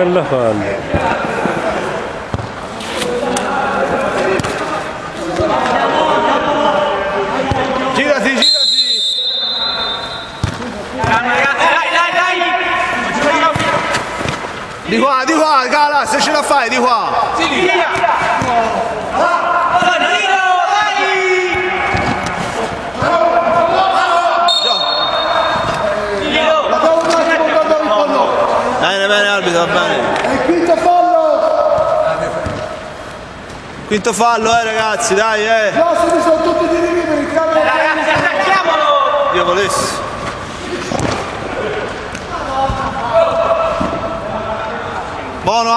Bella palla. Girati, girati. Di qua, Gala, se ce la fai, di qua. Sì, via. Bene, arbitro, va bene. E quinto fallo! Quinto fallo, ragazzi, dai, No, se mi sono tutti di rimini, il cambio. Ragazzi, attacchiamolo! Io volessi. Buono,